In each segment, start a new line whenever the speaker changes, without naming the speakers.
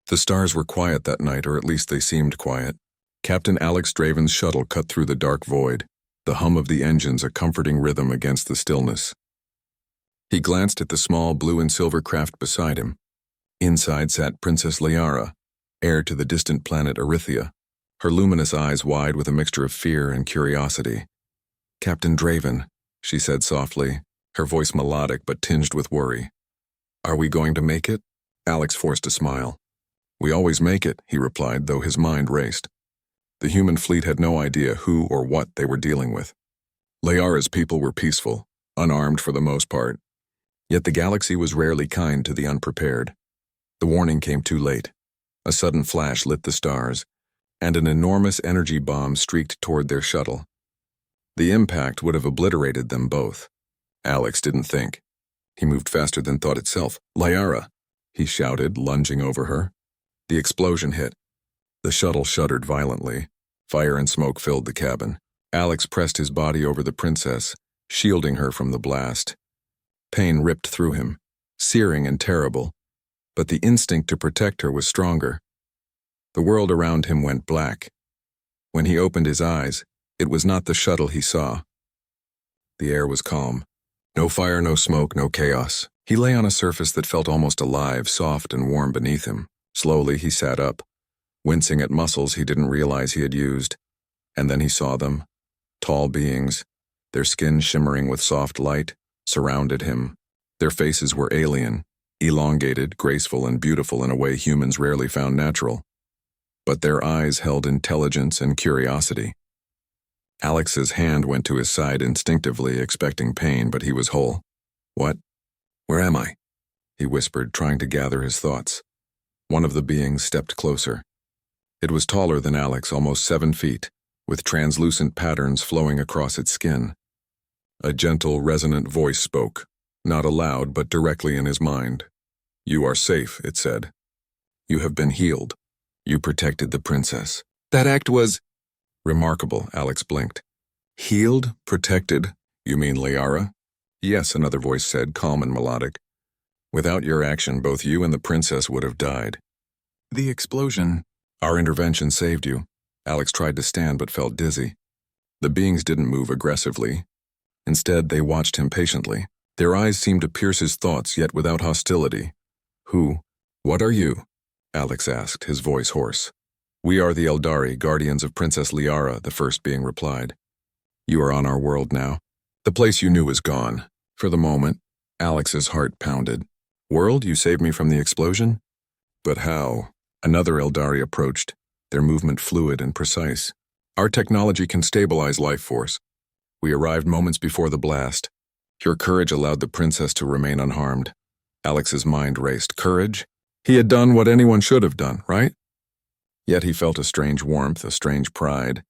The stars were quiet that night, or at least they seemed quiet. Captain Alex Draven's shuttle cut through the dark void, the hum of the engines a comforting rhythm against the stillness. He glanced at the small blue and silver craft beside him. Inside sat Princess Liara, heir to the distant planet Erythia, her luminous eyes wide with a mixture of fear and curiosity. "Captain Draven," she said softly, her voice melodic but tinged with worry. "Are we going to make it?" Alex forced a smile. "We always make it," he replied, though his mind raced. The human fleet had no idea who or what they were dealing with. Liara's people were peaceful, unarmed for the most part. Yet the galaxy was rarely kind to the unprepared. The warning came too late. A sudden flash lit the stars, and an enormous energy bomb streaked toward their shuttle. The impact would have obliterated them both. Alex didn't think. He moved faster than thought itself. "Liara!" he shouted, lunging over her. The explosion hit. The shuttle shuddered violently. Fire and smoke filled the cabin. Alex pressed his body over the princess, shielding her from the blast. Pain ripped through him, searing and terrible, but the instinct to protect her was stronger. The world around him went black. When he opened his eyes, it was not the shuttle he saw. The air was calm. No fire, no smoke, no chaos. He lay on a surface that felt almost alive, soft and warm beneath him. Slowly he sat up, wincing at muscles he didn't realize he had used. And then he saw them. Tall beings, their skin shimmering with soft light, surrounded him. Their faces were alien, elongated, graceful, and beautiful in a way humans rarely found natural. But their eyes held intelligence and curiosity. Alex's hand went to his side instinctively, expecting pain, but he was whole. "What? Where am I?" he whispered, trying to gather his thoughts. One of the beings stepped closer. It was taller than Alex, almost 7 feet, with translucent patterns flowing across its skin. A gentle, resonant voice spoke, not aloud but directly in his mind. "You are safe," it said. "You have been healed. You protected the princess." "That act was..." "Remarkable," Alex blinked. "Healed? Protected? You mean Liara?" "Yes," another voice said, calm and melodic. "Without your action, both you and the princess would have died." "The explosion..." "Our intervention saved you." Alex tried to stand but felt dizzy. The beings didn't move aggressively. Instead, they watched him patiently. Their eyes seemed to pierce his thoughts, yet without hostility. What are you?" Alex asked, his voice hoarse. "We are the Eldari, guardians of Princess Liara," the first being replied. "You are on our world now. The place you knew is gone." For the moment, Alex's heart pounded. "World, you saved me from the explosion?" "But how?" Another Eldari approached, their movement fluid and precise. "Our technology can stabilize life force. We arrived moments before the blast. Your courage allowed the princess to remain unharmed." Alex's mind raced. Courage? He had done what anyone should have done, right? Yet he felt a strange warmth, a strange pride,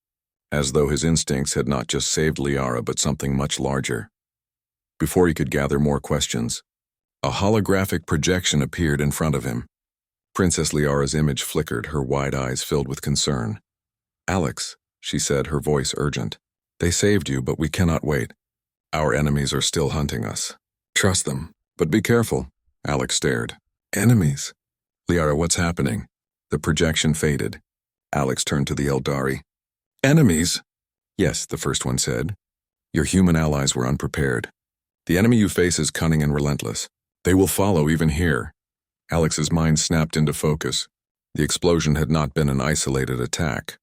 as though his instincts had not just saved Liara but something much larger. Before he could gather more questions, a holographic projection appeared in front of him. Princess Liara's image flickered, her wide eyes filled with concern. "Alex," she said, her voice urgent. "They saved you, but we cannot wait. Our enemies are still hunting us. Trust them, but be careful." Alex stared. "Enemies?" "Liara, what's happening?" The projection faded. Alex turned to the Eldari. "Enemies?" "Yes," the first one said. "Your human allies were unprepared. The enemy you face is cunning and relentless. They will follow even here." Alex's mind snapped into focus. The explosion had not been an isolated attack.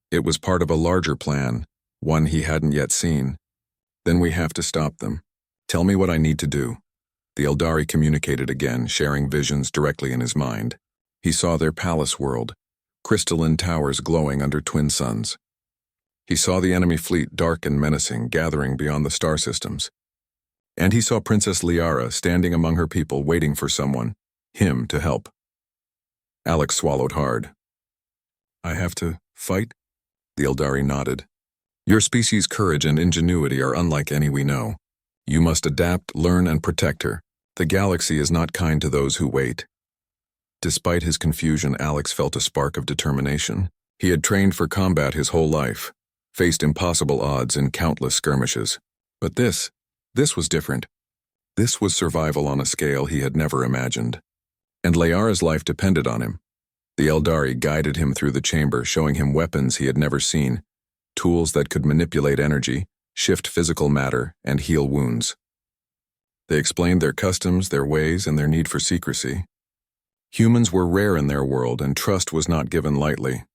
It was part of a larger plan, one he hadn't yet seen. "Then we have to stop them. Tell me what I need to do." The Eldari communicated again, sharing visions directly in his mind. He saw their palace world, crystalline towers glowing under twin suns. He saw the enemy fleet, dark and menacing, gathering beyond the star systems. And he saw Princess Liara standing among her people, waiting for someone, him, to help. Alex swallowed hard. "I have to fight?" The Eldari nodded. "Your species' courage and ingenuity are unlike any we know. You must adapt, learn, and protect her. The galaxy is not kind to those who wait." Despite his confusion, Alex felt a spark of determination. He had trained for combat his whole life, faced impossible odds in countless skirmishes. But this was different. This was survival on a scale he had never imagined. And Liara's life depended on him. The Eldari guided him through the chamber, showing him weapons he had never seen, tools that could manipulate energy, shift physical matter, and heal wounds. They explained their customs, their ways, and their need for secrecy. Humans were rare in their world, and trust was not given lightly.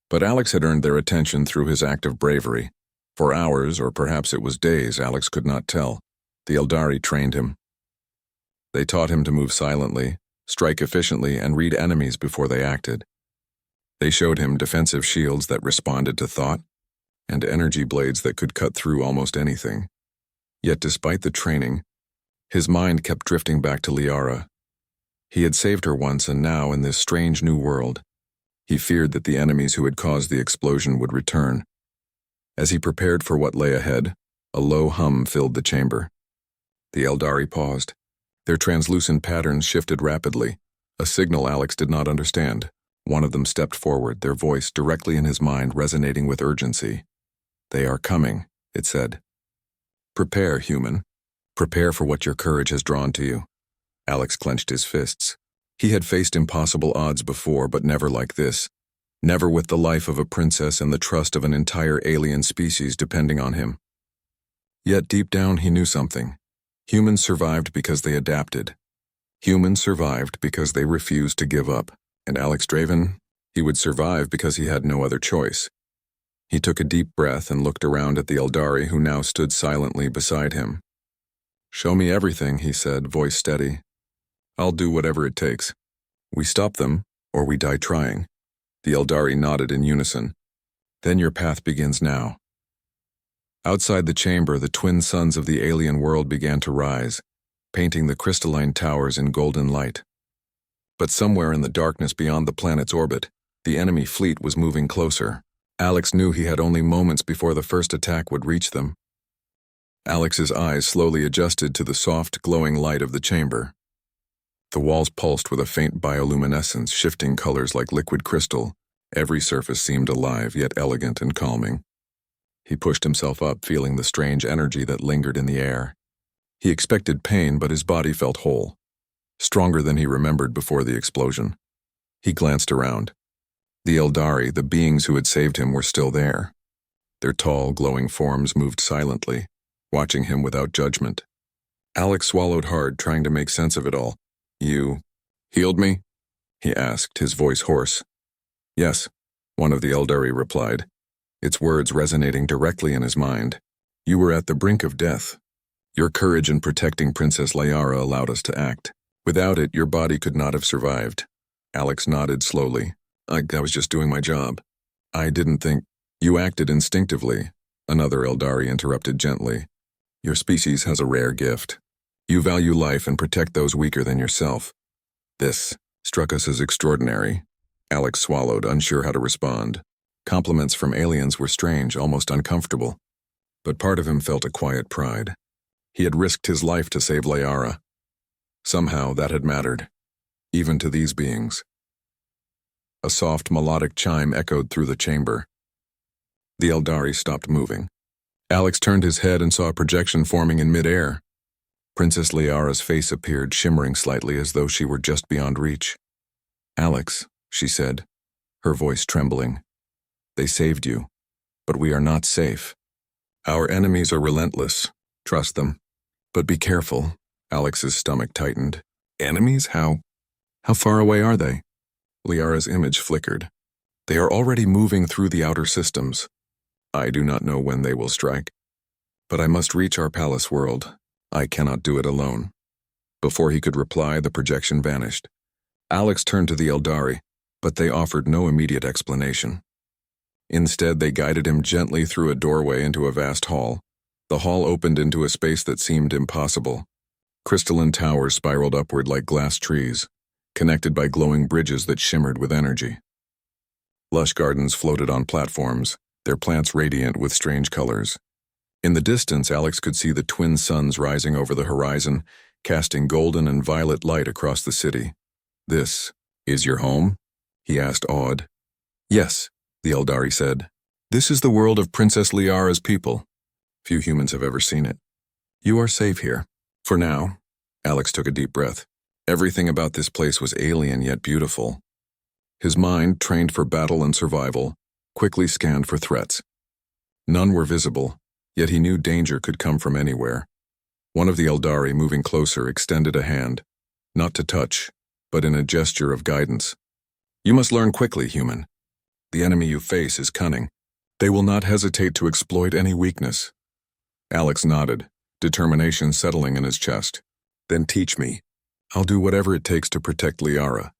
But Alex had earned their attention through his act of bravery. For hours, or perhaps it was days, Alex could not tell, the Eldari trained him. They taught him to move silently, strike efficiently, and read enemies before they acted. They showed him defensive shields that responded to thought, and energy blades that could cut through almost anything. Yet despite the training, his mind kept drifting back to Liara. He had saved her once, and now, in this strange new world, he feared that the enemies who had caused the explosion would return. As he prepared for what lay ahead, a low hum filled the chamber. The Eldari paused. Their translucent patterns shifted rapidly, a signal Alex did not understand. One of them stepped forward, their voice directly in his mind resonating with urgency. "They are coming," it said. "Prepare, human. Prepare for what your courage has drawn to you." Alex clenched his fists. He had faced impossible odds before, but never like this. Never with the life of a princess and the trust of an entire alien species depending on him. Yet deep down he knew something. Humans survived because they adapted. Humans survived because they refused to give up. And Alex Draven, he would survive because he had no other choice. He took a deep breath and looked around at the Eldari who now stood silently beside him. "Show me everything," he said, voice steady. "I'll do whatever it takes. We stop them, or we die trying." The Eldari nodded in unison. "Then your path begins now." Outside the chamber, the twin suns of the alien world began to rise, painting the crystalline towers in golden light. But somewhere in the darkness beyond the planet's orbit, the enemy fleet was moving closer. Alex knew he had only moments before the first attack would reach them. Alex's eyes slowly adjusted to the soft, glowing light of the chamber. The walls pulsed with a faint bioluminescence, shifting colors like liquid crystal. Every surface seemed alive, yet elegant and calming. He pushed himself up, feeling the strange energy that lingered in the air. He expected pain, but his body felt whole, stronger than he remembered before the explosion. He glanced around. The Eldari, the beings who had saved him, were still there. Their tall, glowing forms moved silently, watching him without judgment. Alex swallowed hard, trying to make sense of it all. "You healed me?" he asked, his voice hoarse. "Yes," one of the Eldari replied, its words resonating directly in his mind. "You were at the brink of death. Your courage in protecting Princess Liara allowed us to act. Without it, your body could not have survived." Alex nodded slowly. I was just doing my job. I didn't think." "You acted instinctively," another Eldari interrupted gently. "Your species has a rare gift. You value life and protect those weaker than yourself. This struck us as extraordinary." Alex swallowed, unsure how to respond. Compliments from aliens were strange, almost uncomfortable. But part of him felt a quiet pride. He had risked his life to save Liara. Somehow that had mattered, even to these beings. A soft, melodic chime echoed through the chamber. The Eldari stopped moving. Alex turned his head and saw a projection forming in midair. Princess Liara's face appeared, shimmering slightly as though she were just beyond reach. "Alex," she said, her voice trembling. "They saved you, but we are not safe. Our enemies are relentless. Trust them. But be careful." Alex's stomach tightened. "Enemies? How far away are they?" Liara's image flickered. "They are already moving through the outer systems. I do not know when they will strike. But I must reach our palace world. I cannot do it alone." Before he could reply, the projection vanished. Alex turned to the Eldari, but they offered no immediate explanation. Instead, they guided him gently through a doorway into a vast hall. The hall opened into a space that seemed impossible. Crystalline towers spiraled upward like glass trees, connected by glowing bridges that shimmered with energy. Lush gardens floated on platforms, their plants radiant with strange colors. In the distance, Alex could see the twin suns rising over the horizon, casting golden and violet light across the city. "This is your home?" he asked, awed. "Yes," the Eldari said. "This is the world of Princess Liara's people. Few humans have ever seen it. You are safe here. For now." Alex took a deep breath. Everything about this place was alien yet beautiful. His mind, trained for battle and survival, quickly scanned for threats. None were visible, yet he knew danger could come from anywhere. One of the Eldari, moving closer, extended a hand, not to touch, but in a gesture of guidance. You must learn quickly, human. The enemy you face is cunning. They will not hesitate to exploit any weakness. Alex nodded, determination settling in his chest. Then teach me. I'll do whatever it takes to protect Liara.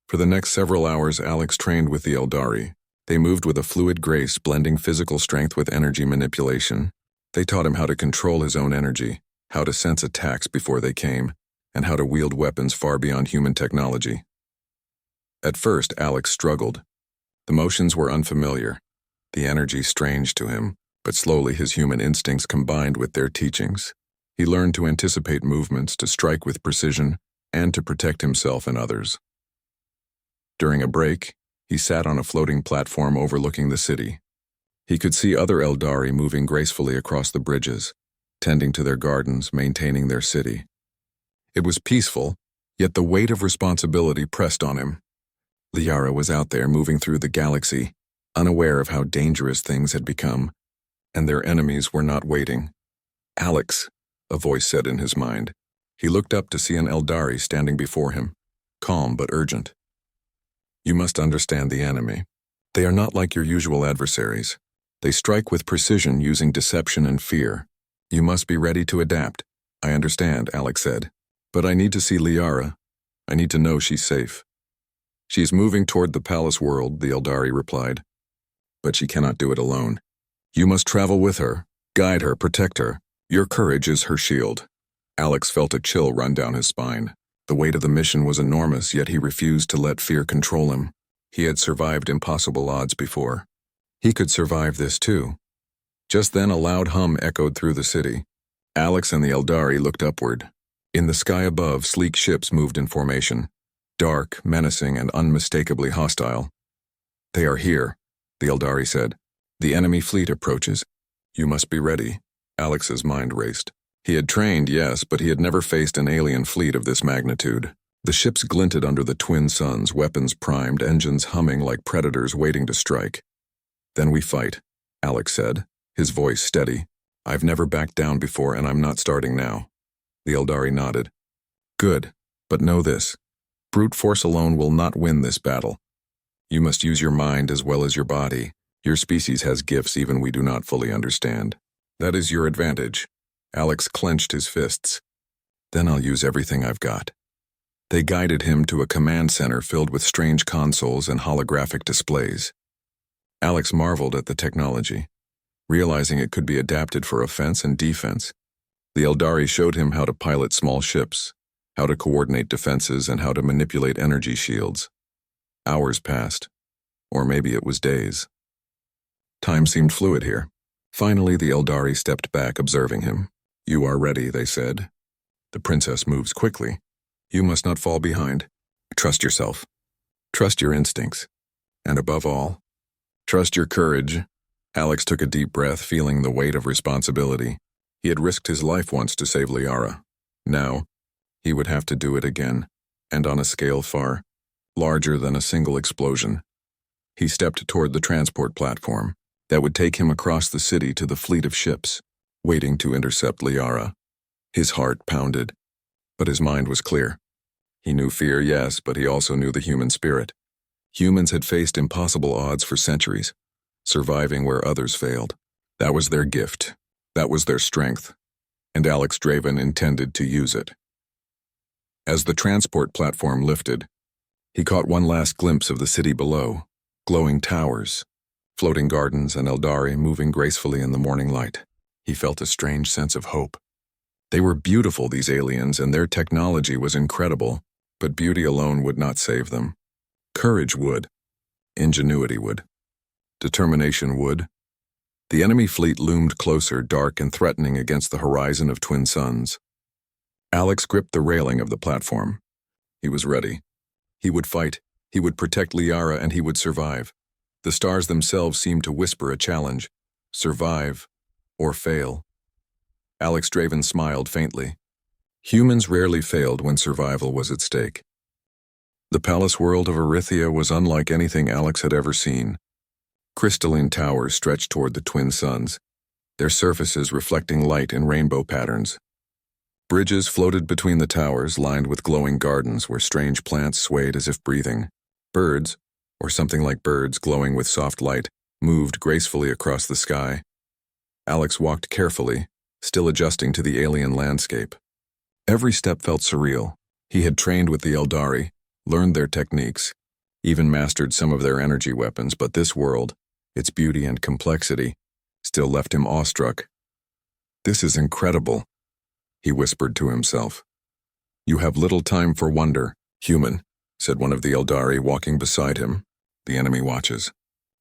For the next several hours, Alex trained with the Eldari. They moved with a fluid grace, blending physical strength with energy manipulation. They taught him how to control his own energy, how to sense attacks before they came, and how to wield weapons far beyond human technology. At first, Alex struggled. The motions were unfamiliar, the energy strange to him, but slowly his human instincts combined with their teachings. He learned to anticipate movements, to strike with precision, and to protect himself and others. During a break, he sat on a floating platform overlooking the city. He could see other Eldari moving gracefully across the bridges, tending to their gardens, maintaining their city. It was peaceful, yet the weight of responsibility pressed on him. Liara was out there moving through the galaxy, unaware of how dangerous things had become, and their enemies were not waiting. Alex, a voice said in his mind. He looked up to see an Eldari standing before him, calm but urgent. You must understand the enemy. They are not like your usual adversaries. They strike with precision using deception and fear. You must be ready to adapt. I understand, Alex said. But I need to see Liara. I need to know she's safe. She is moving toward the palace world, the Eldari replied. But she cannot do it alone. You must travel with her, guide her, protect her. Your courage is her shield. Alex felt a chill run down his spine. The weight of the mission was enormous, yet he refused to let fear control him. He had survived impossible odds before. He could survive this too. Just then a loud hum echoed through the city. Alex and the Eldari looked upward. In the sky above, sleek ships moved in formation. Dark, menacing, and unmistakably hostile. They are here, the Eldari said. The enemy fleet approaches. You must be ready. Alex's mind raced. He had trained, yes, but he had never faced an alien fleet of this magnitude. The ships glinted under the twin suns, weapons primed, engines humming like predators waiting to strike. Then we fight, Alex said, his voice steady. I've never backed down before and I'm not starting now. The Eldari nodded. Good, but know this. Brute force alone will not win this battle. You must use your mind as well as your body. Your species has gifts even we do not fully understand. That is your advantage. Alex clenched his fists. Then I'll use everything I've got. They guided him to a command center filled with strange consoles and holographic displays. Alex marveled at the technology, realizing it could be adapted for offense and defense. The Eldari showed him how to pilot small ships, how to coordinate defenses, and how to manipulate energy shields. Hours passed, or maybe it was days. Time seemed fluid here. Finally, the Eldari stepped back, observing him. You are ready, they said. The princess moves quickly. You must not fall behind. Trust yourself. Trust your instincts. And above all, trust your courage. Alex took a deep breath, feeling the weight of responsibility. He had risked his life once to save Liara. Now, he would have to do it again, and on a scale far larger than a single explosion. He stepped toward the transport platform that would take him across the city to the fleet of ships, waiting to intercept Liara. His heart pounded, but his mind was clear. He knew fear, yes, but he also knew the human spirit. Humans had faced impossible odds for centuries, surviving where others failed. That was their gift. That was their strength. And Alex Draven intended to use it. As the transport platform lifted, he caught one last glimpse of the city below, glowing towers, floating gardens, and Eldari moving gracefully in the morning light. He felt a strange sense of hope. They were beautiful, these aliens, and their technology was incredible, but beauty alone would not save them. Courage would. Ingenuity would. Determination would. The enemy fleet loomed closer, dark and threatening against the horizon of twin suns. Alex gripped the railing of the platform. He was ready. He would fight, he would protect Liara, and he would survive. The stars themselves seemed to whisper a challenge. Survive or fail. Alex Draven smiled faintly. Humans rarely failed when survival was at stake. The palace world of Erythia was unlike anything Alex had ever seen. Crystalline towers stretched toward the twin suns, their surfaces reflecting light in rainbow patterns. Bridges floated between the towers, lined with glowing gardens where strange plants swayed as if breathing. Birds, or something like birds glowing with soft light, moved gracefully across the sky. Alex walked carefully, still adjusting to the alien landscape. Every step felt surreal. He had trained with the Eldari, learned their techniques, even mastered some of their energy weapons, but this world, its beauty and complexity, still left him awestruck. "This is incredible," he whispered to himself. "You have little time for wonder, human," said one of the Eldari walking beside him. "The enemy watches.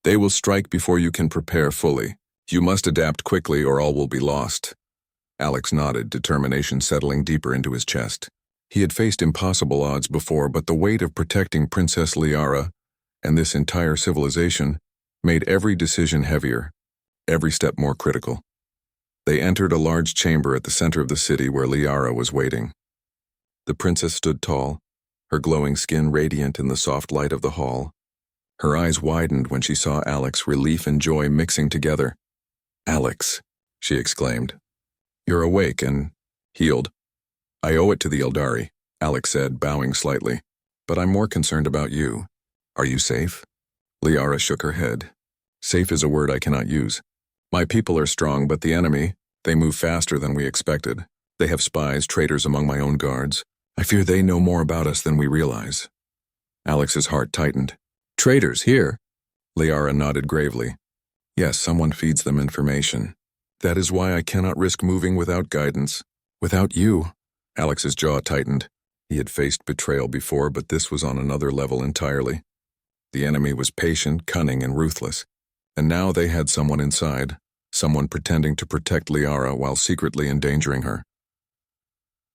They will strike before you can prepare fully. You must adapt quickly or all will be lost." Alex nodded, determination settling deeper into his chest. He had faced impossible odds before, but the weight of protecting Princess Liara and this entire civilization made every decision heavier, every step more critical. They entered a large chamber at the center of the city where Liara was waiting. The princess stood tall, her glowing skin radiant in the soft light of the hall. Her eyes widened when she saw Alex, relief and joy mixing together. "Alex," she exclaimed. "You're awake and healed." "I owe it to the Eldari," Alex said, bowing slightly. "But I'm more concerned about you. Are you safe?" Liara shook her head. "Safe is a word I cannot use. My people are strong, but the enemy, they move faster than we expected. They have spies, traitors among my own guards. I fear they know more about us than we realize." Alex's heart tightened. "Traitors here?" Liara nodded gravely. "Yes, someone feeds them information. That is why I cannot risk moving without guidance. Without you." Alex's jaw tightened. He had faced betrayal before, but this was on another level entirely. The enemy was patient, cunning, and ruthless. And now they had someone inside, someone pretending to protect Liara while secretly endangering her.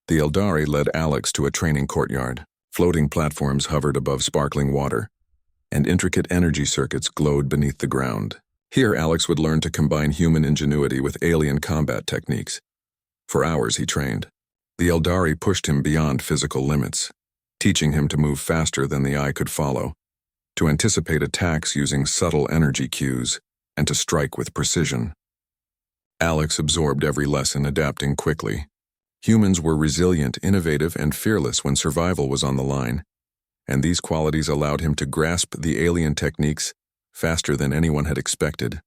The Eldari led Alex to a training courtyard. Floating platforms hovered above sparkling water, and intricate energy circuits glowed beneath the ground. Here Alex would learn to combine human ingenuity with alien combat techniques. For hours he trained. The Eldari pushed him beyond physical limits, teaching him to move faster than the eye could follow, to anticipate attacks using subtle energy cues, and to strike with precision. Alex absorbed every lesson, adapting quickly. Humans were resilient, innovative, and fearless when survival was on the line, and these qualities allowed him to grasp the alien techniques faster than anyone had expected.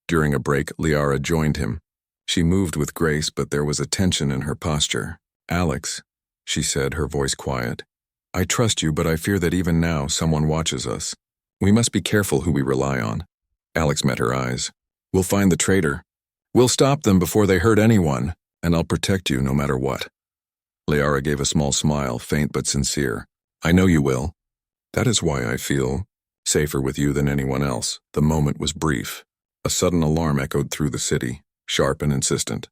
During a break, Liara joined him. She moved with grace, but there was a tension in her posture. "Alex," she said, her voice quiet, "I trust you, but I fear that even now someone watches us. We must be careful who we rely on." Alex met her eyes. "We'll find the traitor. We'll stop them before they hurt anyone, and I'll protect you no matter what." Liara gave a small smile, faint but sincere. "I know you will. That is why I feel safer with you than anyone else." The moment was brief. A sudden alarm echoed through the city, sharp and insistent.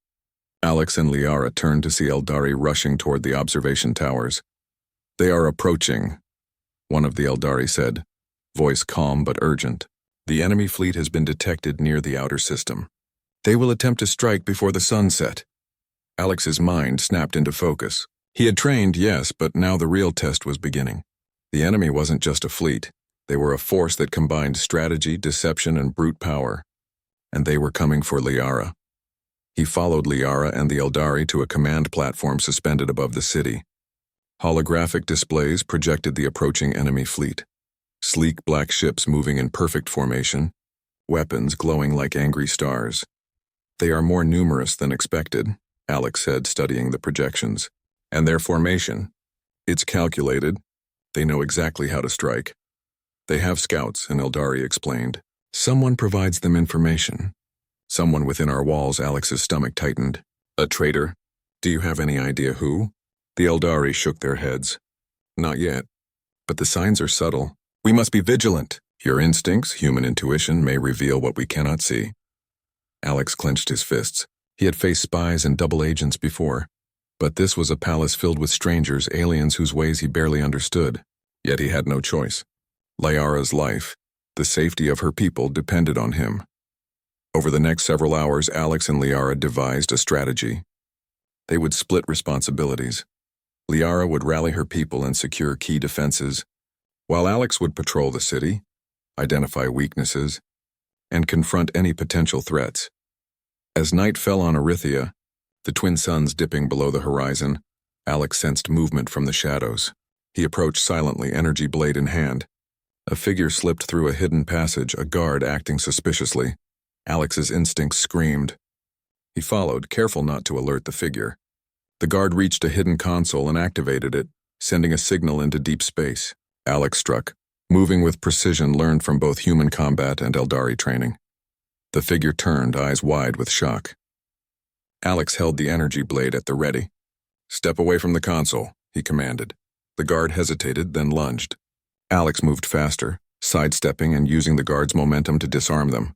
Alex and Liara turned to see Eldari rushing toward the observation towers. "They are approaching," one of the Eldari said, voice calm but urgent. "The enemy fleet has been detected near the outer system. They will attempt to strike before the sun set." Alex's mind snapped into focus. He had trained, yes, but now the real test was beginning. The enemy wasn't just a fleet. They were a force that combined strategy, deception, and brute power. And they were coming for Liara. He followed Liara and the Eldari to a command platform suspended above the city. Holographic displays projected the approaching enemy fleet. Sleek black ships moving in perfect formation, weapons glowing like angry stars. "They are more numerous than expected," Alex said, studying the projections. "And their formation. It's calculated. They know exactly how to strike. They have scouts," an Eldari explained. "Someone provides them information. Someone within our walls." Alex's stomach tightened. "A traitor? Do you have any idea who?" The Eldari shook their heads. "Not yet. But the signs are subtle. We must be vigilant. Your instincts, human intuition, may reveal what we cannot see." Alex clenched his fists. He had faced spies and double agents before. But this was a palace filled with strangers, aliens whose ways he barely understood. Yet he had no choice. Liara's life, the safety of her people, depended on him. Over the next several hours, Alex and Liara devised a strategy. They would split responsibilities. Liara would rally her people and secure key defenses, while Alex would patrol the city, identify weaknesses, and confront any potential threats. As night fell on Erythia, the twin suns dipping below the horizon, Alex sensed movement from the shadows. He approached silently, energy blade in hand. A figure slipped through a hidden passage, a guard acting suspiciously. Alex's instincts screamed. He followed, careful not to alert the figure. The guard reached a hidden console and activated it, sending a signal into deep space. Alex struck, moving with precision learned from both human combat and Eldari training. The figure turned, eyes wide with shock. Alex held the energy blade at the ready. "Step away from the console," he commanded. The guard hesitated, then lunged. Alex moved faster, sidestepping and using the guard's momentum to disarm them.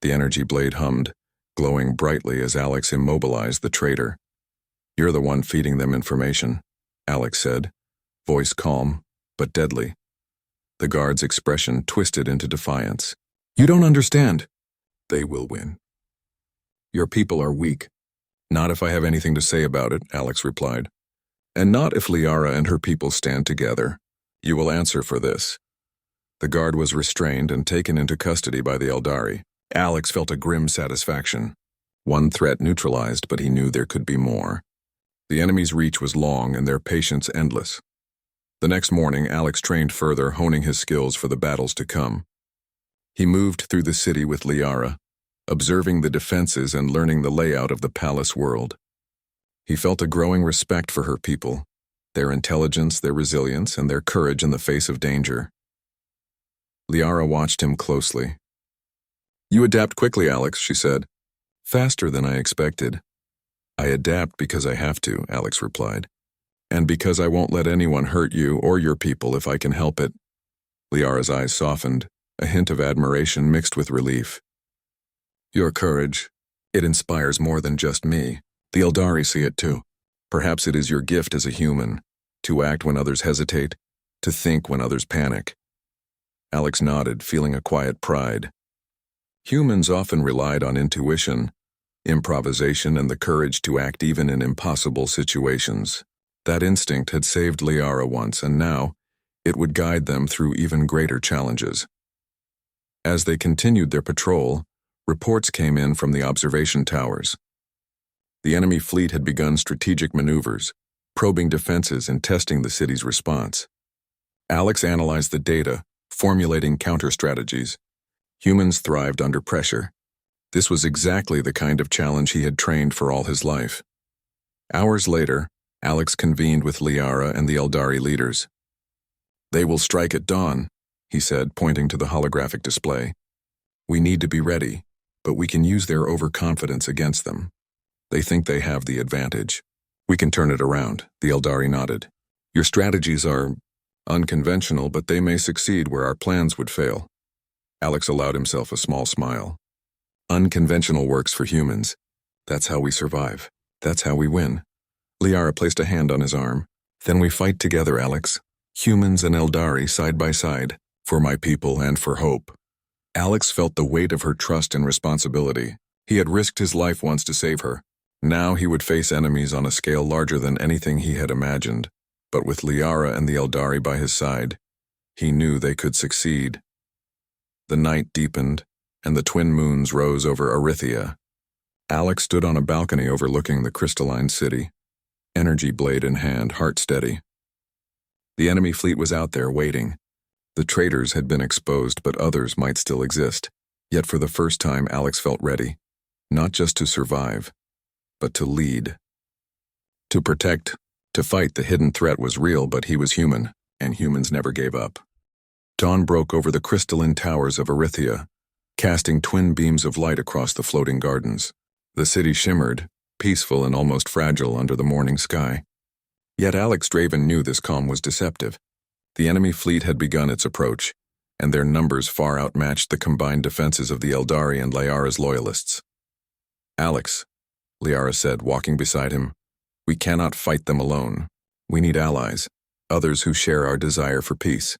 The energy blade hummed, glowing brightly as Alex immobilized the traitor. "You're the one feeding them information," Alex said, voice calm, but deadly. The guard's expression twisted into defiance. "You don't understand. They will win. Your people are weak." "Not if I have anything to say about it," Alex replied. "And not if Liara and her people stand together. You will answer for this." The guard was restrained and taken into custody by the Eldari. Alex felt a grim satisfaction. One threat neutralized, but he knew there could be more. The enemy's reach was long and their patience endless. The next morning, Alex trained further, honing his skills for the battles to come. He moved through the city with Liara, observing the defenses and learning the layout of the palace world. He felt a growing respect for her people, their intelligence, their resilience, and their courage in the face of danger. Liara watched him closely. "You adapt quickly, Alex," she said. "Faster than I expected." "I adapt because I have to," Alex replied. "And because I won't let anyone hurt you or your people if I can help it." Liara's eyes softened, a hint of admiration mixed with relief. "Your courage, it inspires more than just me. The Eldari see it too. Perhaps it is your gift as a human, to act when others hesitate, to think when others panic." Alex nodded, feeling a quiet pride. Humans often relied on intuition, improvisation, and the courage to act even in impossible situations. That instinct had saved Liara once, and now it would guide them through even greater challenges. As they continued their patrol, reports came in from the observation towers. The enemy fleet had begun strategic maneuvers, probing defenses and testing the city's response. Alex analyzed the data, formulating counter-strategies. Humans thrived under pressure. This was exactly the kind of challenge he had trained for all his life. Hours later, Alex convened with Liara and the Eldari leaders. "They will strike at dawn," he said, pointing to the holographic display. "We need to be ready, but we can use their overconfidence against them. They think they have the advantage. We can turn it around," the Eldari nodded. "Your strategies are unconventional, but they may succeed where our plans would fail." Alex allowed himself a small smile. "Unconventional works for humans. That's how we survive. That's how we win." Liara placed a hand on his arm. "Then we fight together, Alex. Humans and Eldari side by side, for my people and for hope." Alex felt the weight of her trust and responsibility. He had risked his life once to save her. Now he would face enemies on a scale larger than anything he had imagined. But with Liara and the Eldari by his side, he knew they could succeed. The night deepened, and the twin moons rose over Erythia. Alex stood on a balcony overlooking the crystalline city, energy blade in hand, heart steady. The enemy fleet was out there waiting. The traitors had been exposed, but others might still exist. Yet for the first time, Alex felt ready, not just to survive, but to lead. To protect, to fight. The hidden threat was real, but he was human, and humans never gave up. Dawn broke over the crystalline towers of Erythia, casting twin beams of light across the floating gardens. The city shimmered, peaceful and almost fragile under the morning sky. Yet Alex Draven knew this calm was deceptive. The enemy fleet had begun its approach, and their numbers far outmatched the combined defenses of the Eldari and Liara's loyalists. "Alex," Liara said, walking beside him, "we cannot fight them alone. We need allies, others who share our desire for peace."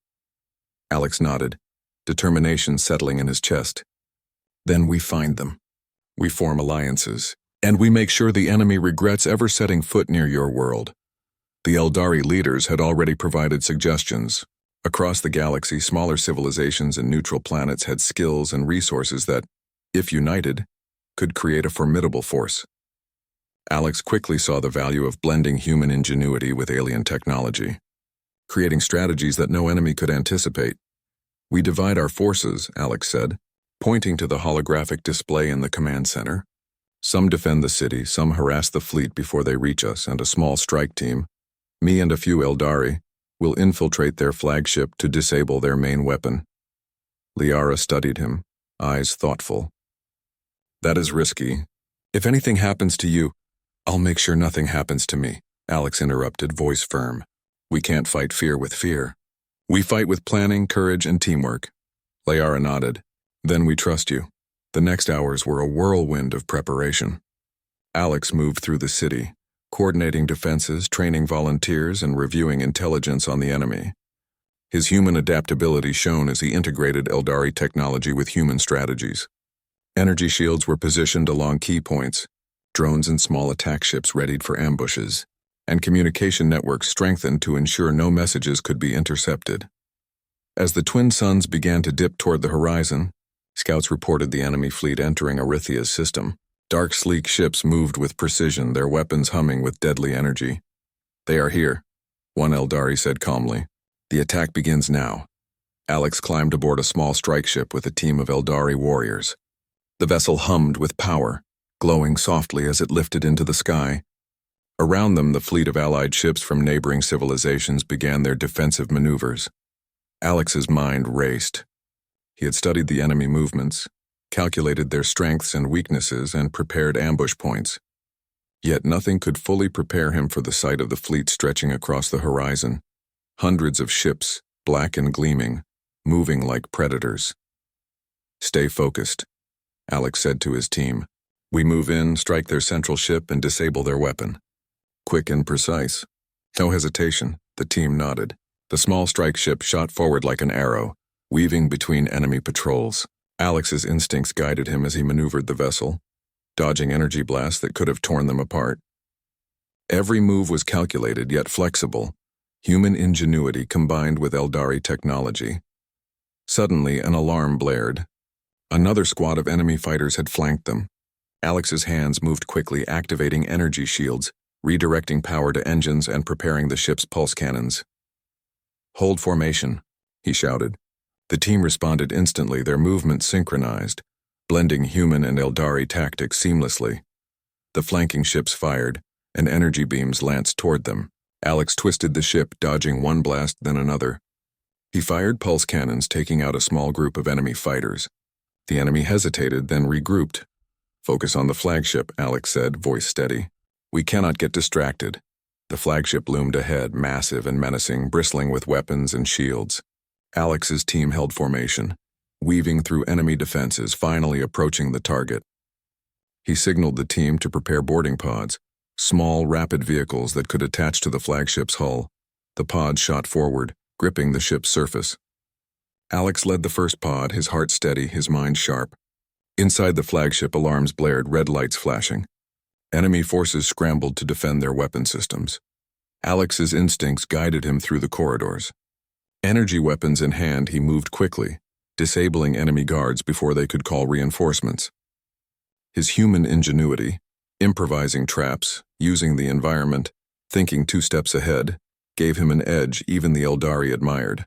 Alex nodded, determination settling in his chest. "Then we find them. We form alliances, and we make sure the enemy regrets ever setting foot near your world." The Eldari leaders had already provided suggestions. Across the galaxy, smaller civilizations and neutral planets had skills and resources that, if united, could create a formidable force. Alex quickly saw the value of blending human ingenuity with alien technology, creating strategies that no enemy could anticipate. "We divide our forces," Alex said, pointing to the holographic display in the command center. "Some defend the city, some harass the fleet before they reach us, and a small strike team, me and a few Eldari, will infiltrate their flagship to disable their main weapon." Liara studied him, eyes thoughtful. "That is risky. If anything happens to you, I'll make sure nothing happens to me," Alex interrupted, voice firm. "We can't fight fear with fear. We fight with planning, courage, and teamwork." Liara nodded. "Then we trust you." The next hours were a whirlwind of preparation. Alex moved through the city, coordinating defenses, training volunteers, and reviewing intelligence on the enemy. His human adaptability shone as he integrated Eldari technology with human strategies. Energy shields were positioned along key points, drones and small attack ships readied for ambushes, and communication networks strengthened to ensure no messages could be intercepted. As the twin suns began to dip toward the horizon, scouts reported the enemy fleet entering Arithia's system. Dark, sleek ships moved with precision, their weapons humming with deadly energy. "They are here," one Eldari said calmly. "The attack begins now." Alex climbed aboard a small strike ship with a team of Eldari warriors. The vessel hummed with power, glowing softly as it lifted into the sky. Around them, the fleet of allied ships from neighboring civilizations began their defensive maneuvers. Alex's mind raced. He had studied the enemy movements, calculated their strengths and weaknesses, and prepared ambush points. Yet nothing could fully prepare him for the sight of the fleet stretching across the horizon. Hundreds of ships, black and gleaming, moving like predators. "Stay focused," Alex said to his team. "We move in, strike their central ship, and disable their weapon." Quick and precise. No hesitation, the team nodded. The small strike ship shot forward like an arrow, weaving between enemy patrols. Alex's instincts guided him as he maneuvered the vessel, dodging energy blasts that could have torn them apart. Every move was calculated yet flexible, human ingenuity combined with Eldari technology. Suddenly, an alarm blared. Another squad of enemy fighters had flanked them. Alex's hands moved quickly, activating energy shields, redirecting power to engines and preparing the ship's pulse cannons. "Hold formation," he shouted. The team responded instantly, their movements synchronized, blending human and Eldari tactics seamlessly. The flanking ships fired, and energy beams lanced toward them. Alex twisted the ship, dodging one blast then another. He fired pulse cannons, taking out a small group of enemy fighters. The enemy hesitated, then regrouped. "Focus on the flagship," Alex said, voice steady. "We cannot get distracted." The flagship loomed ahead, massive and menacing, bristling with weapons and shields. Alex's team held formation, weaving through enemy defenses, finally approaching the target. He signaled the team to prepare boarding pods, small, rapid vehicles that could attach to the flagship's hull. The pods shot forward, gripping the ship's surface. Alex led the first pod, his heart steady, his mind sharp. Inside the flagship, alarms blared, red lights flashing. Enemy forces scrambled to defend their weapon systems. Alex's instincts guided him through the corridors. Energy weapons in hand, he moved quickly, disabling enemy guards before they could call reinforcements. His human ingenuity, improvising traps, using the environment, thinking 2 steps ahead, gave him an edge even the Eldari admired.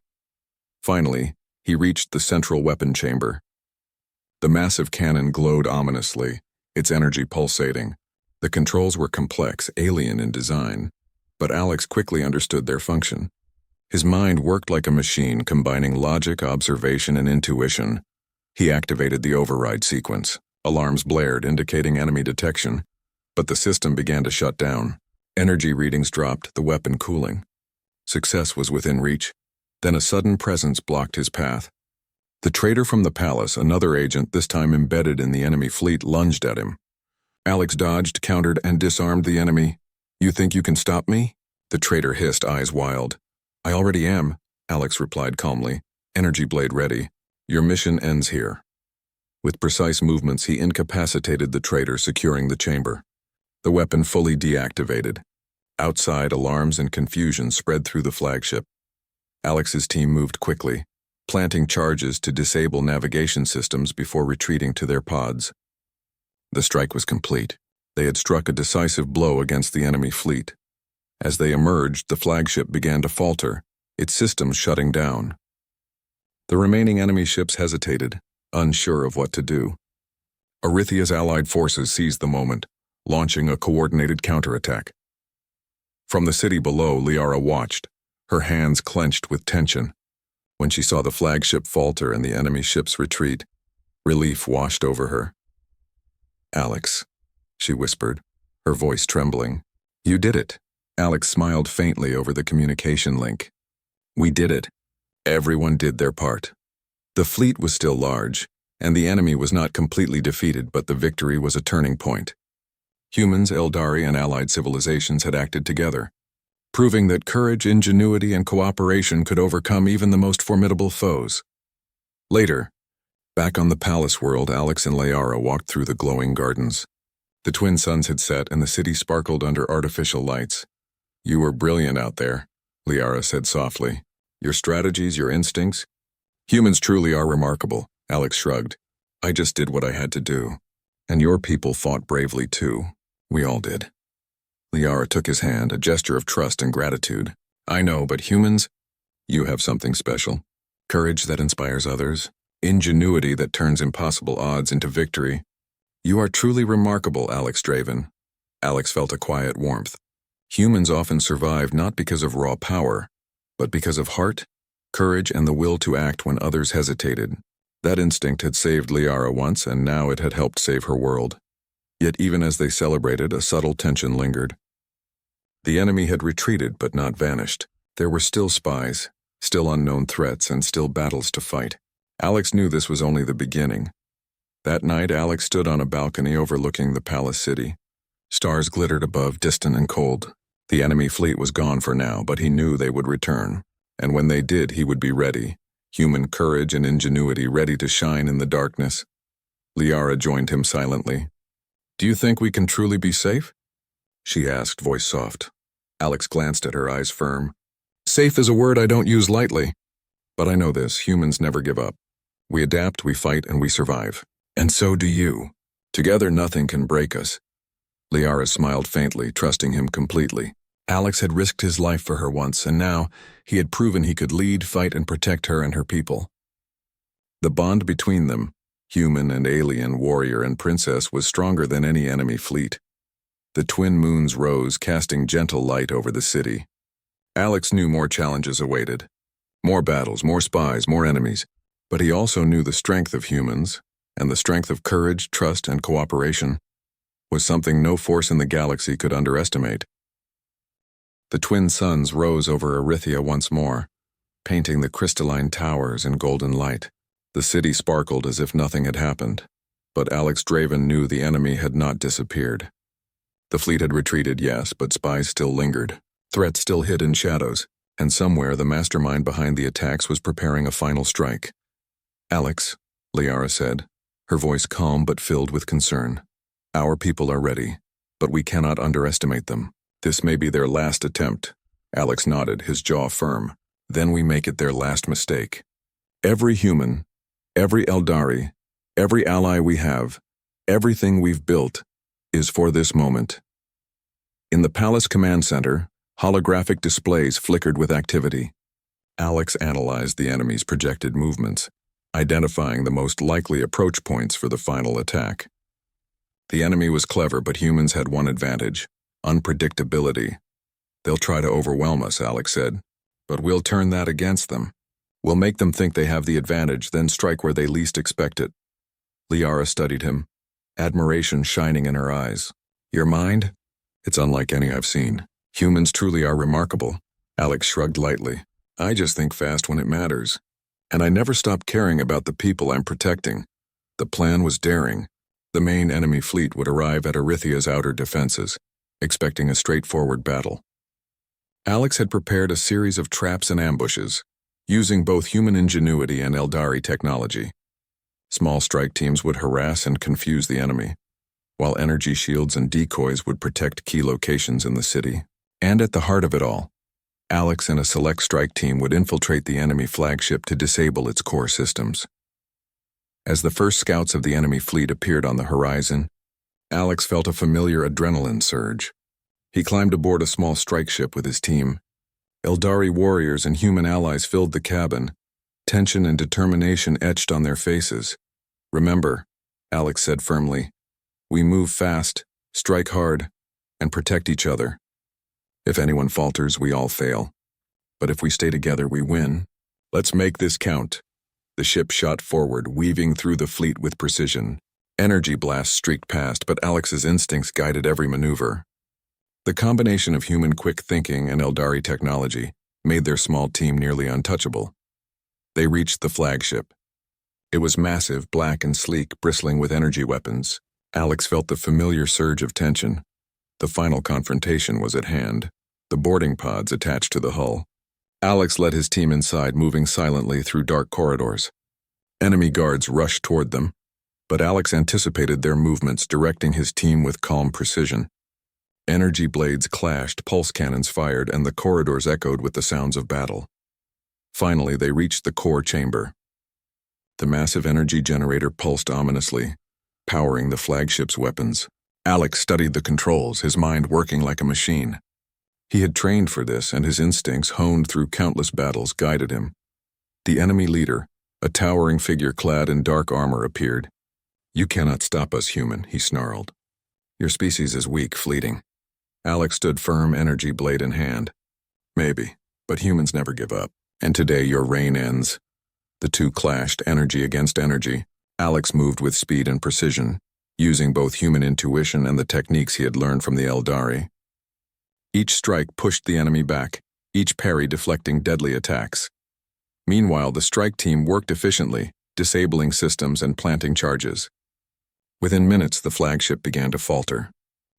Finally, he reached the central weapon chamber. The massive cannon glowed ominously, its energy pulsating. The controls were complex, alien in design, but Alex quickly understood their function. His mind worked like a machine, combining logic, observation, and intuition. He activated the override sequence. Alarms blared, indicating enemy detection, but the system began to shut down. Energy readings dropped, the weapon cooling. Success was within reach. Then a sudden presence blocked his path. The traitor from the palace, another agent this time embedded in the enemy fleet, lunged at him. Alex dodged, countered, and disarmed the enemy. "You think you can stop me?" The traitor hissed, eyes wild. "I already am," Alex replied calmly, energy blade ready. "Your mission ends here." With precise movements, he incapacitated the traitor, securing the chamber. The weapon fully deactivated. Outside, alarms and confusion spread through the flagship. Alex's team moved quickly, planting charges to disable navigation systems before retreating to their pods. The strike was complete. They had struck a decisive blow against the enemy fleet. As they emerged, the flagship began to falter, its systems shutting down. The remaining enemy ships hesitated, unsure of what to do. Orithia's allied forces seized the moment, launching a coordinated counterattack. From the city below, Liara watched, her hands clenched with tension. When she saw the flagship falter and the enemy ships retreat, relief washed over her. "Alex," she whispered, her voice trembling. "You did it." Alex smiled faintly over the communication link. "We did it. Everyone did their part." The fleet was still large, and the enemy was not completely defeated, but the victory was a turning point. Humans, Eldari, and allied civilizations had acted together, proving that courage, ingenuity, and cooperation could overcome even the most formidable foes. Later, back on the palace world, Alex and Liara walked through the glowing gardens. The twin suns had set and the city sparkled under artificial lights. "You were brilliant out there," Liara said softly. "Your strategies, your instincts. Humans truly are remarkable," Alex shrugged. "I just did what I had to do. And your people fought bravely too. We all did." Liara took his hand, a gesture of trust and gratitude. "I know, but humans, you have something special. Courage that inspires others, ingenuity that turns impossible odds into victory. You are truly remarkable, Alex Draven." Alex felt a quiet warmth. Humans often survive not because of raw power, but because of heart, courage, and the will to act when others hesitated. That instinct had saved Liara once, and now it had helped save her world. Yet even as they celebrated, a subtle tension lingered. The enemy had retreated but not vanished. There were still spies, still unknown threats, and still battles to fight. Alex knew this was only the beginning. That night, Alex stood on a balcony overlooking the palace city. Stars glittered above, distant and cold. The enemy fleet was gone for now, but he knew they would return. And when they did, he would be ready. Human courage and ingenuity ready to shine in the darkness. Liara joined him silently. "Do you think we can truly be safe?" she asked, voice soft. Alex glanced at her, eyes firm. "Safe is a word I don't use lightly. But I know this, humans never give up. We adapt, we fight, and we survive. And so do you. Together nothing can break us." Liara smiled faintly, trusting him completely. Alex had risked his life for her once, and now he had proven he could lead, fight, and protect her and her people. The bond between them, human and alien, warrior and princess, was stronger than any enemy fleet. The twin moons rose, casting gentle light over the city. Alex knew more challenges awaited. More battles, more spies, more enemies. But he also knew the strength of humans, and the strength of courage, trust, and cooperation was something no force in the galaxy could underestimate. The twin suns rose over Orithia once more, painting the crystalline towers in golden light. The city sparkled as if nothing had happened, but Alex Draven knew the enemy had not disappeared. The fleet had retreated, yes, but spies still lingered. Threats still hid in shadows, and somewhere the mastermind behind the attacks was preparing a final strike. "Alex," Liara said, her voice calm but filled with concern. "Our people are ready, but we cannot underestimate them. This may be their last attempt." Alex nodded, his jaw firm. "Then we make it their last mistake. Every human, every Eldari, every ally we have, everything we've built, is for this moment." In the palace command center, holographic displays flickered with activity. Alex analyzed the enemy's projected movements, identifying the most likely approach points for the final attack. The enemy was clever, but humans had one advantage: unpredictability. "They'll try to overwhelm us," Alex said, "but we'll turn that against them. We'll make them think they have the advantage, then strike where they least expect it." Liara studied him, admiration shining in her eyes. "Your mind? It's unlike any I've seen. Humans truly are remarkable." Alex shrugged lightly. "I just think fast when it matters. And I never stop caring about the people I'm protecting." The plan was daring. The main enemy fleet would arrive at Orithia's outer defenses, expecting a straightforward battle. Alex had prepared a series of traps and ambushes, using both human ingenuity and Eldari technology. Small strike teams would harass and confuse the enemy, while energy shields and decoys would protect key locations in the city. And at the heart of it all, Alex and a select strike team would infiltrate the enemy flagship to disable its core systems. As the first scouts of the enemy fleet appeared on the horizon, Alex felt a familiar adrenaline surge. He climbed aboard a small strike ship with his team. Eldari warriors and human allies filled the cabin, tension and determination etched on their faces. "Remember," Alex said firmly, "we move fast, strike hard, and protect each other. If anyone falters, we all fail. But if we stay together, we win. Let's make this count." The ship shot forward, weaving through the fleet with precision. Energy blasts streaked past, but Alex's instincts guided every maneuver. The combination of human quick thinking and Eldari technology made their small team nearly untouchable. They reached the flagship. It was massive, black and sleek, bristling with energy weapons. Alex felt the familiar surge of tension. The final confrontation was at hand. The boarding pods attached to the hull. Alex led his team inside, moving silently through dark corridors. Enemy guards rushed toward them, but Alex anticipated their movements, directing his team with calm precision. Energy blades clashed, pulse cannons fired, and the corridors echoed with the sounds of battle. Finally, they reached the core chamber. The massive energy generator pulsed ominously, powering the flagship's weapons. Alex studied the controls, his mind working like a machine. He had trained for this, and his instincts, honed through countless battles, guided him. The enemy leader, a towering figure clad in dark armor, appeared. "You cannot stop us, human," he snarled. "Your species is weak, fleeting." Alex stood firm, energy blade in hand. "Maybe, but humans never give up. And today your reign ends." The two clashed, energy against energy. Alex moved with speed and precision, using both human intuition and the techniques he had learned from the Eldari. Each strike pushed the enemy back, each parry deflecting deadly attacks. Meanwhile, the strike team worked efficiently, disabling systems and planting charges. Within minutes, the flagship began to falter.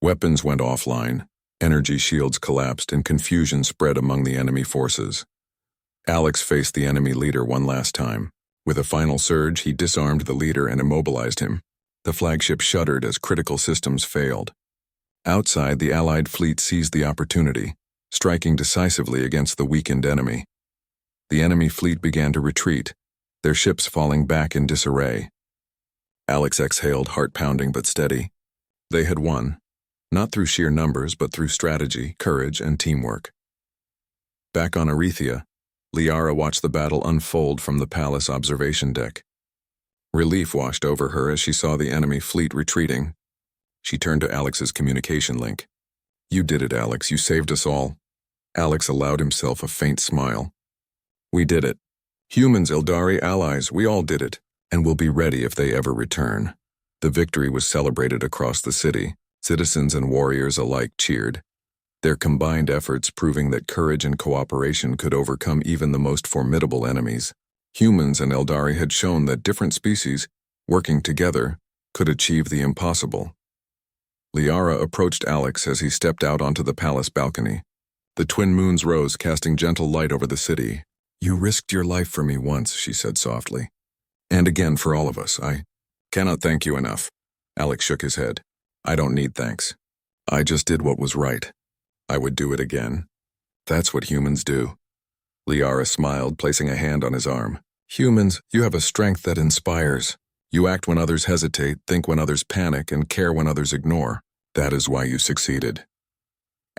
Weapons went offline, energy shields collapsed, and confusion spread among the enemy forces. Alex faced the enemy leader one last time. With a final surge, he disarmed the leader and immobilized him. The flagship shuddered as critical systems failed. Outside, the Allied fleet seized the opportunity, striking decisively against the weakened enemy. The enemy fleet began to retreat, their ships falling back in disarray. Alex exhaled, heart pounding but steady. They had won, not through sheer numbers, but through strategy, courage, and teamwork. Back on Arethea, Liara watched the battle unfold from the palace observation deck. Relief washed over her as she saw the enemy fleet retreating. She turned to Alex's communication link. "You did it, Alex. You saved us all." Alex allowed himself a faint smile. "We did it. Humans, Eldari, allies, we all did it, and we'll be ready if they ever return." The victory was celebrated across the city. Citizens and warriors alike cheered, their combined efforts proving that courage and cooperation could overcome even the most formidable enemies. Humans and Eldari had shown that different species, working together, could achieve the impossible. Liara approached Alex as he stepped out onto the palace balcony. The twin moons rose, casting gentle light over the city. "You risked your life for me once," she said softly. "And again for all of us. I cannot thank you enough." Alex shook his head. "I don't need thanks. I just did what was right. I would do it again. That's what humans do." Liara smiled, placing a hand on his arm. "Humans, you have a strength that inspires. You act when others hesitate, think when others panic, and care when others ignore. That is why you succeeded."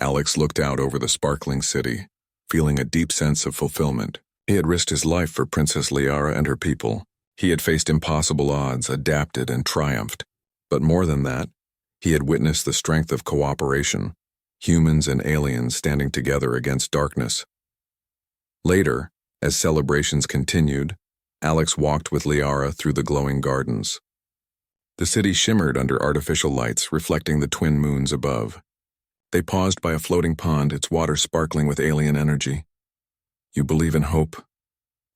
Alex looked out over the sparkling city, feeling a deep sense of fulfillment. He had risked his life for Princess Liara and her people. He had faced impossible odds, adapted, and triumphed. But more than that, he had witnessed the strength of cooperation, humans and aliens standing together against darkness. Later, as celebrations continued, Alex walked with Liara through the glowing gardens. The city shimmered under artificial lights, reflecting the twin moons above. They paused by a floating pond, its water sparkling with alien energy. "You believe in hope?"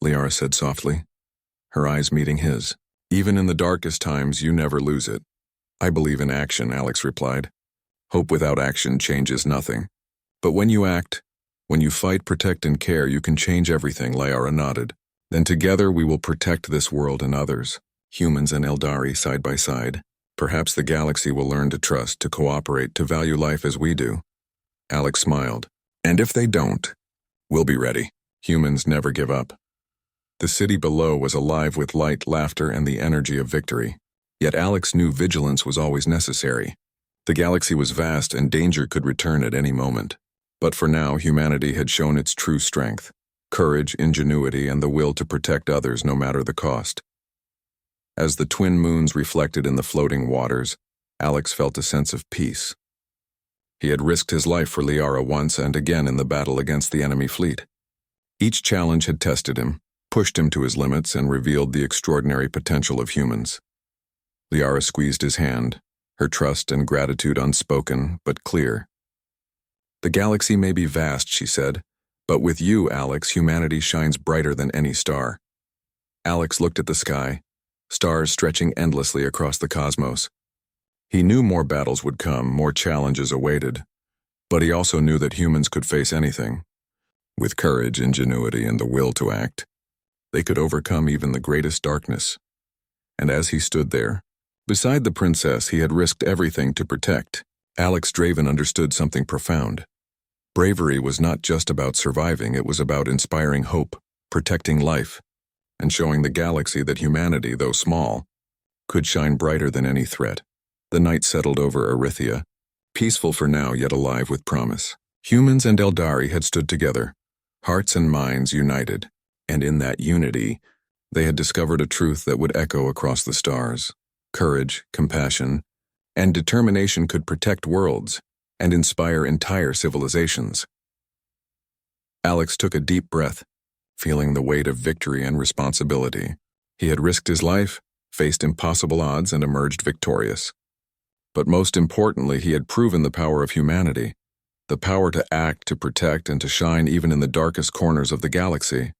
Liara said softly, her eyes meeting his. "Even in the darkest times, you never lose it." "I believe in action," Alex replied. "Hope without action changes nothing. But when you act, when you fight, protect, and care, you can change everything," Liara nodded. "Then together we will protect this world and others, humans and Eldari side by side. Perhaps the galaxy will learn to trust, to cooperate, to value life as we do." Alex smiled. And if they don't, we'll be ready. Humans never give up. The city below was alive with light, laughter, and the energy of victory. Yet Alex knew vigilance was always necessary. The galaxy was vast and danger could return at any moment. But for now, humanity had shown its true strength: courage, ingenuity, and the will to protect others no matter the cost. As the twin moons reflected in the floating waters, Alex felt a sense of peace. He had risked his life for Liara once and again in the battle against the enemy fleet. Each challenge had tested him, pushed him to his limits, and revealed the extraordinary potential of humans. Liara squeezed his hand, her trust and gratitude unspoken but clear. "The galaxy may be vast," she said, "but with you, Alex, humanity shines brighter than any star." Alex looked at the sky, stars stretching endlessly across the cosmos. He knew more battles would come, more challenges awaited, but he also knew that humans could face anything. With courage, ingenuity, and the will to act, they could overcome even the greatest darkness. And as he stood there, beside the princess he had risked everything to protect, Alex Draven understood something profound. Bravery was not just about surviving, it was about inspiring hope, protecting life, and showing the galaxy that humanity, though small, could shine brighter than any threat. The night settled over Erythia, peaceful for now yet alive with promise. Humans and Eldari had stood together, hearts and minds united, and in that unity, they had discovered a truth that would echo across the stars. Courage, compassion, and determination could protect worlds and inspire entire civilizations. Alex took a deep breath, feeling the weight of victory and responsibility. He had risked his life, faced impossible odds, and emerged victorious. But most importantly, he had proven the power of humanity, the power to act, to protect, and to shine even in the darkest corners of the galaxy.